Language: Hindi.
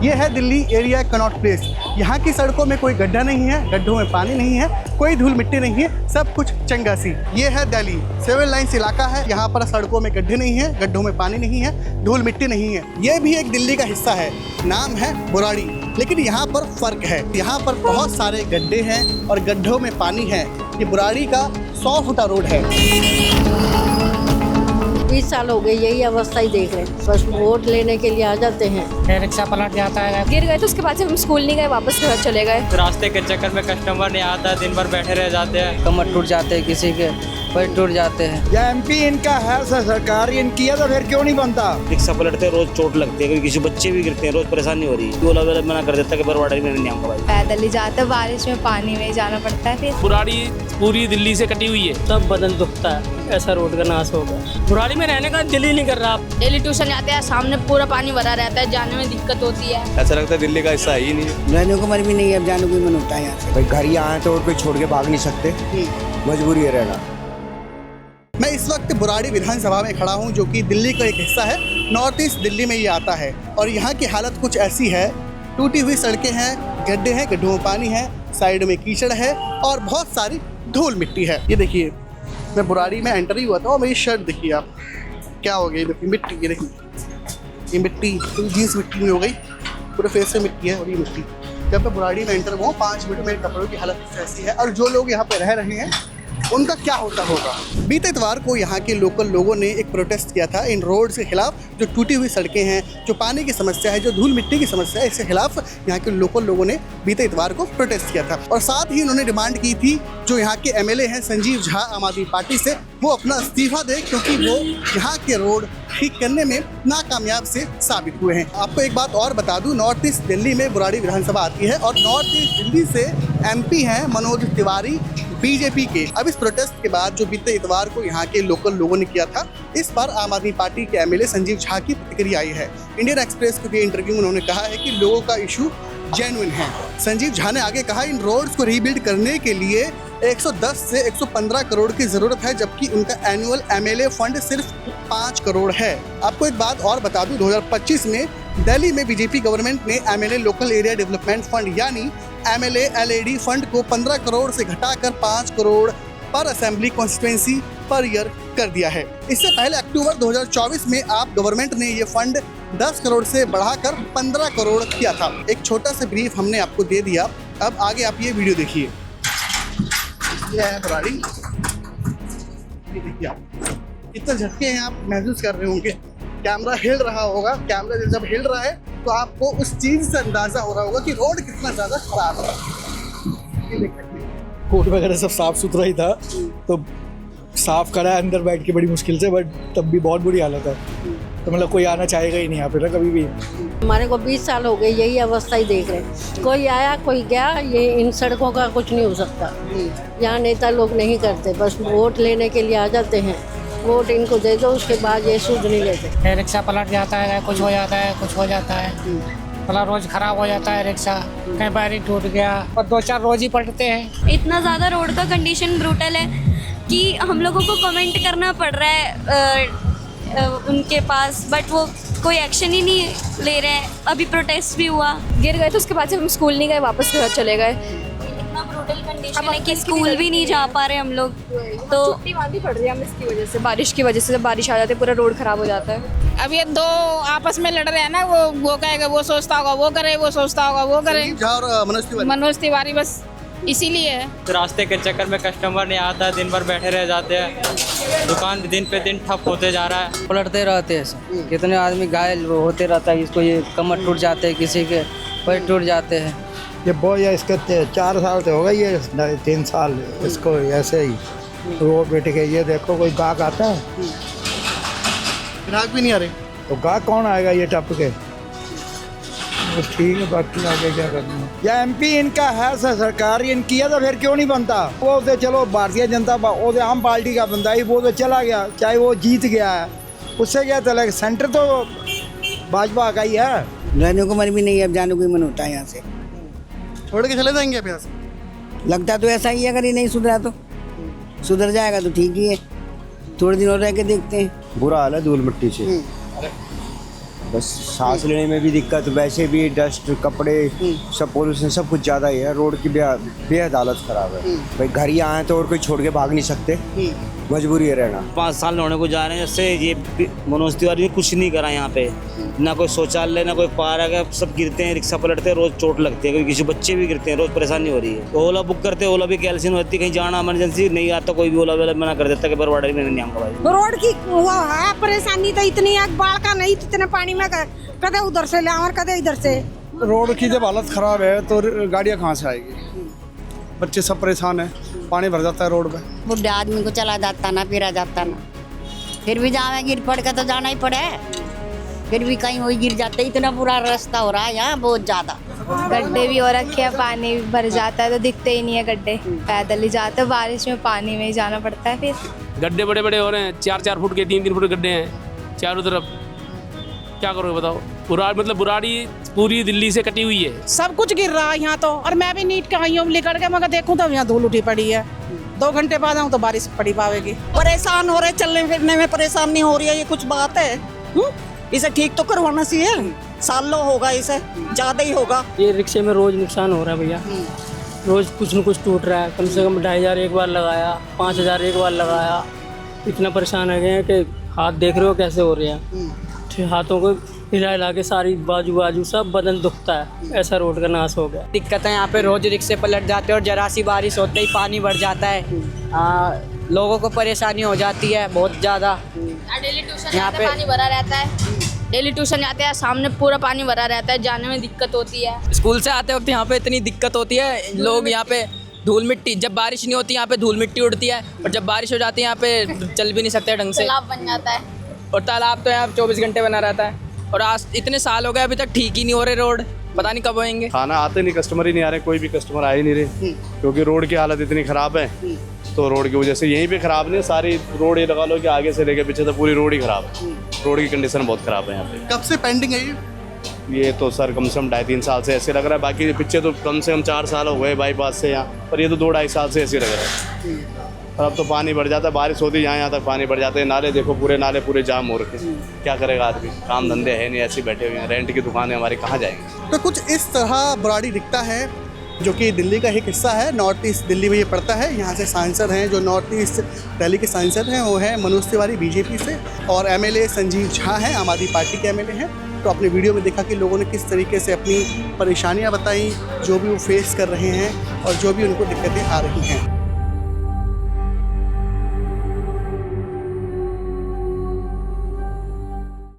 ये है दिल्ली एरिया कनॉट प्लेस। यहाँ की सड़कों में कोई गड्ढा नहीं है, गड्ढों में पानी नहीं है, कोई धूल मिट्टी नहीं है, सब कुछ चंगासी। ये है दिल्ली सिविल लाइन्स इलाका है। यहाँ पर सड़कों में गड्ढे नहीं है, गड्ढों में पानी नहीं है, धूल मिट्टी नहीं है। ये भी एक दिल्ली का हिस्सा है, नाम है बुराड़ी। लेकिन यहाँ पर फर्क है, यहाँ पर बहुत सारे गड्ढे हैं और गड्ढों में पानी है। ये बुराड़ी का 100 फुटा रोड है। 20 साल हो गए यही अवस्था ही देख रहे हैं। बस वोट लेने के लिए आ जाते हैं, रिक्शा पलट जाता है। गिर गए तो उसके बाद से हम स्कूल नहीं गए, वापस घर चले गए। रास्ते के चक्कर में कस्टमर नहीं आता, दिन भर बैठे रह जाते हैं। कमर टूट जाते हैं, किसी के पैर टूट जाते हैं। या एमपी इनका है, सरकार इनकी है तो फिर क्यों नहीं बनता। रिक्शा पलटते रोज चोट लगती है, किसी बच्चे भी गिरते हैं, रोज परेशानी हो रही है। ओला वेला मना कर देता है कि बरवाड़ी में नहीं आऊंगा भाई। पैदल ही जाते, बारिश में पानी में जाना पड़ता है। फिर बुराड़ी पूरी दिल्ली से कटी हुई है, सब बदन दुखता है, ऐसा रोड का नाश होगा। बुराड़ी में रहने का दिल ही नहीं कर रहा। डेली ट्यूशन जाते हैं, सामने पूरा पानी भरा रहता है, जाने में दिक्कत होती है। ऐसा लगता है दिल्ली का हिस्सा ही नहीं है। रहने को मन भी नहीं है, अब जाने को मन होता है यहाँ से। भाई घर ही आए तो और कोई छोड़ के भाग नहीं सकते, मजबूरी है रहना। मैं इस वक्त बुराड़ी विधानसभा में खड़ा हूं, जो कि दिल्ली का एक हिस्सा है। नॉर्थ ईस्ट दिल्ली में ये आता है और यहाँ की हालत कुछ ऐसी है। टूटी हुई सड़कें हैं, गड्ढे हैं, गड्ढों में पानी है, साइड में कीचड़ है और बहुत सारी धूल मिट्टी है। ये देखिए, मैं बुराड़ी में एंटर ही हुआ था और मेरी शर्ट देखिए आप, क्या हो गई, देखिए मिट्टी। ये देखिए, ये मिट्टी पूरी जीन्स मिट्टी में हो गई, पूरे फेस से मिट्टी है। और ये मिट्टी, जब मैं बुराड़ी में एंटर हुआ 5 मिनट मेरे कपड़ों की हालत कुछ ऐसी है। और जो लोग यहाँ पे रह रहे हैं उनका क्या होता होगा। बीते इतवार को यहाँ के लोकल लोगों ने एक प्रोटेस्ट किया था इन रोड्स के खिलाफ। जो टूटी हुई सड़कें हैं, जो पानी की समस्या है, जो धूल मिट्टी की समस्या है, इसके खिलाफ यहाँ के लोकल लोगों ने बीते इतवार को प्रोटेस्ट किया था। और साथ ही उन्होंने डिमांड की थी, जो यहाँ के एमएलए हैं संजीव झा आम आदमी पार्टी से, वो अपना इस्तीफा दे, क्योंकि वो यहाँ के रोड ठीक करने में नाकामयाब से साबित हुए हैं। आपको एक बात और बता दूं, नॉर्थ ईस्ट दिल्ली में बुराड़ी विधानसभा आती है और नॉर्थ ईस्ट दिल्ली से एमपी हैं मनोज तिवारी बीजेपी के। अब इस प्रोटेस्ट के बाद जो बीते इतवार को यहाँ के लोकल लोगों ने किया था, इस पर आम आदमी पार्टी के एमएलए संजीव झा की प्रतिक्रिया आई है। इंडियन एक्सप्रेस को दिए इंटरव्यू में उन्होंने कहा है कि लोगों का इशू जेन्युइन है। संजीव झा ने आगे कहा, इन रोड्स को रीबिल्ड करने के लिए 110 से 115 करोड़ की जरूरत है, जबकि उनका एनुअल एमएलए फंड सिर्फ 5 करोड़ है। आपको एक बात और बता दूं, 2025 में दिल्ली में बीजेपी गवर्नमेंट ने MLA local area development fund यानी एमएलए एलएडी फंड को 15 करोड़ से घटाकर 5 करोड़ पर असेंबली कॉन्स्टिट्यूएंसी पर ईयर कर दिया है। इससे पहले अक्टूबर 2024 में आप गवर्नमेंट ने ये फंड 10 करोड़ से बढ़ाकर 15 करोड़ किया था। एक छोटा सा ब्रीफ हमने आपको दे दिया, अब आगे आप ये वीडियो देखिए। ये है बुराड़ी, ये देखिए आप, इतने झटके हैं आप महसूस कर रहे होंगे। कैमरा हिल रहा होगा, कैमरा जब हिल रहा है तो आपको उस चीज़ से अंदाज़ा हो रहा होगा कि रोड कितना ज़्यादा खराब है। ये देख सकते हैं, कोर्ट वगैरह सब साफ सुथरा ही था, तो साफ करा अंदर बैठ के बड़ी मुश्किल से, बट तब भी बहुत बुरी हालत है। तो मतलब कोई आना चाहेगा ही नहीं यहाँ पे ना कभी भी। हमारे को 20 साल हो गए यही अवस्था ही देख रहे हैं। कोई आया कोई गया, ये इन सड़कों का कुछ नहीं हो सकता। यहाँ नेता लोग नहीं करते, बस वोट लेने के लिए आ जाते हैं। वोट इनको दे दो, उसके बाद ये सूद नहीं लेते। रिक्शा पलट जाता है, कुछ हो जाता है, कुछ हो जाता है। मतलब रोज खराब हो जाता है रिक्शा, कहीं बैरी टूट गया और 2-4 रोज ही पलटते हैं। इतना ज़्यादा रोड का कंडीशन ब्रूटल है कि हम लोगों को कमेंट करना पड़ रहा है उनके पास, बट वो कोई एक्शन ही नहीं ले रहे हैं। अभी प्रोटेस्ट भी हुआ, गिर गए तो उसके बाद से हम स्कूल नहीं गए, वापस घर चले गए। इतना ब्रूटल कंडीशन है कि स्कूल भी नहीं जा पा रहे हम लोग, तो छुट्टी मारनी पड़ रही है हमें इसकी वजह से। बारिश की वजह से जब बारिश आ जाती है पूरा रोड खराब हो जाता है। अब ये दो आपस में लड़ रहे हैं ना, वो कहेगा वो सोचता होगा वो करे, वो सोचता होगा वो करे। संजीव झा और मनोज तिवारी बस इसीलिए है। रास्ते के चक्कर में कस्टमर नहीं आता, दिन भर बैठे रह जाते हैं। दुकान दिन पे दिन ठप होते जा रहा है। पलटते रहते हैं, कितने आदमी घायल होते रहता है। इसको ये कमर टूट जाते हैं, किसी के पैर टूट जाते हैं। ये बहुत इसका 4 साल से हो गई, ये 3 साल इसको ऐसे ही रोड पे टिके। ये देखो कोई गाहक आता है, ग्राहक भी नहीं आ रहे, तो गाहक कौन आएगा ये टप के। तो ठीक है, बाकी आगे क्या करना है। या एमपी इनका है, सरकार इनकी है तो फिर क्यों नहीं बनता। वो तो चलो भारतीय जनता वो तो आम पार्टी का बंदा ही, वो तो चला गया, चाहे वो जीत गया है, उससे क्या चला। सेंटर तो भाजपा का ही है। रहने को मन भी नहीं है, अब जाने को मन होता है यहाँ से। छोड़ के चले जाएंगे आप यहाँ से। लगता तो ऐसा ही है, अगर ये नहीं सुधरा तो। सुधर जाएगा तो ठीक ही है, थोड़े दिन और रह के देखते हैं। बुरा हाल है धूल मिट्टी से। बस सांस लेने में भी दिक्कत, वैसे भी डस्ट, कपड़े, सब पोल्यूशन, सब कुछ ज़्यादा ही है। रोड की बेहद हालत ख़राब है। भाई घर ही आए तो और कोई छोड़ के भाग नहीं सकते, मजबूरी है रहना। 5 साल होने को जा रहे हैं, जैसे ये मनोज तिवारी ने कुछ नहीं करा यहाँ पे, ना कोई शौचालय, ना कोई पार्क है। सब गिरते हैं, रिक्शा पलटते हैं, रोज चोट लगती है, किसी बच्चे भी गिरते हैं, रोज परेशानी हो रही है। ओला बुक करते हैं, ओला भी कैंसिल होती है, कहीं जाना इमरजेंसी नहीं आता, कोई भी ओला वाला मना कर देता है कि बरवाड़ा में नहीं आऊंगा भाई। रोड की वो है परेशानी तो इतनी है, बाढ़ का नहीं इतने पानी में कदे उधर से ले और कदे इधर से। रोड की जब हालत ख़राब है तो गाड़ियाँ कहाँ से आएगी? बच्चे सब परेशान हैं, पानी भर जाता है रोड पे। बुढ़े आदमी को चला जाता ना, फिरा जाता ना, फिर भी जावे गिर पड़ के तो जाना ही पड़े, फिर भी कहीं वही गिर जाते। इतना बुरा रास्ता हो रहा है यहाँ, बहुत ज्यादा गड्ढे भी हो रखे हैं, पानी भी भर जाता है तो दिखते ही नहीं है गड्ढे। पैदल ही जाते, बारिश में पानी में ही जाना पड़ता है। फिर गड्ढे बड़े बड़े हो रहे हैं, 4-4 फुट के, 3-3 फुट के गड्ढे हैं चारों तरफ। क्या करोगे बताओ? बुराड़ी पूरी दिल्ली से कटी हुई है। सब कुछ गिर रहा है यहाँ तो, और मैं भी नीट के आई हूँ लेकर के, मगर देखूँ तो यहाँ धूल उठी पड़ी है। 2 घंटे बाद आऊँ तो बारिश पड़ी पावेगी। परेशान हो रहे, चलने फिरने में परेशानी हो रही है, ये कुछ बात है? इसे ठीक तो करवाना चाहिए, सालों होगा, इसे ज़्यादा ही होगा। ये रिक्शे में रोज नुकसान हो रहा है भैया, रोज कुछ न कुछ टूट रहा है। कम से कम 2,500 एक बार लगाया, 5,000 एक बार लगाया। इतना परेशान हो गए हैं कि हाथ देख रहे हो कैसे हो रहे हैं, हाथों को हिला के सारी बाजू सब बदन दुखता है, ऐसा रोड का नाश हो गया। दिक्कत है यहाँ पे, रोज रिक्शे पलट जाते हैं और जरा सी बारिश होते ही पानी भर जाता है। लोगों को परेशानी हो जाती है बहुत ज़्यादा। डेली ट्यूशन यहाँ पे पानी भरा रहता है, डेली ट्यूशन जाते हैं, सामने पूरा पानी भरा रहता है, जाने में दिक्कत होती है। स्कूल से आते वक्त यहाँ पे इतनी दिक्कत होती है, लोग यहाँ पे धूल मिट्टी, जब बारिश नहीं होती यहाँ पे धूल मिट्टी उड़ती है, और जब बारिश हो जाती है यहाँ पे चल भी नहीं सकते ढंग से। तालाब बन जाता है, और तालाब तो यहाँ 24 घंटे बना रहता है। और आज इतने साल हो गए अभी तक ठीक ही नहीं हो रहे रोड, पता नहीं कब होएंगे। खाना आते नहीं, कस्टमर ही नहीं आ रहे, कोई भी कस्टमर आ ही नहीं रहे, क्योंकि रोड की हालत इतनी ख़राब है। तो रोड की वजह से यहीं पे ख़राब नहीं, सारी रोड ये लगा लो कि आगे से लेके पीछे तो पूरी रोड ही ख़राब है। रोड की कंडीशन बहुत ख़राब है यहाँ पे। कब से पेंडिंग है ये तो सर कम से कम 2.5-3 साल से ऐसे लग रहा है, बाकी पीछे तो कम से कम 4 साल हो गए बाईपास से यहाँ, पर ये तो 2-2.5 साल से ऐसे लग रहा है। और अब तो पानी बढ़ जाता है, बारिश होती है यहाँ तक पानी बढ़ जाते हैं। नाले देखो, पूरे नाले पूरे जाम हो रखे, क्या करेगा आदमी? काम धंधे है नहीं, ऐसे बैठे हुए हैं, रेंट की दुकानें हमारी, कहाँ जाएंगे? तो कुछ इस तरह बुराड़ी दिखता है, जो कि दिल्ली का एक हिस्सा है। नॉर्थ ईस्ट दिल्ली में ये पड़ता है। यहाँ से सांसद हैं, जो नॉर्थ ईस्ट दिल्ली के सांसद हैं वो हैं मनोज तिवारी बीजेपी से, और एमएलए संजीव झा हैं, आम आदमी पार्टी के एमएलए हैं। तो अपने वीडियो में देखा कि लोगों ने किस तरीके से अपनी परेशानियाँ बताई, जो भी वो फेस कर रहे हैं और जो भी उनको दिक्कतें आ रही हैं।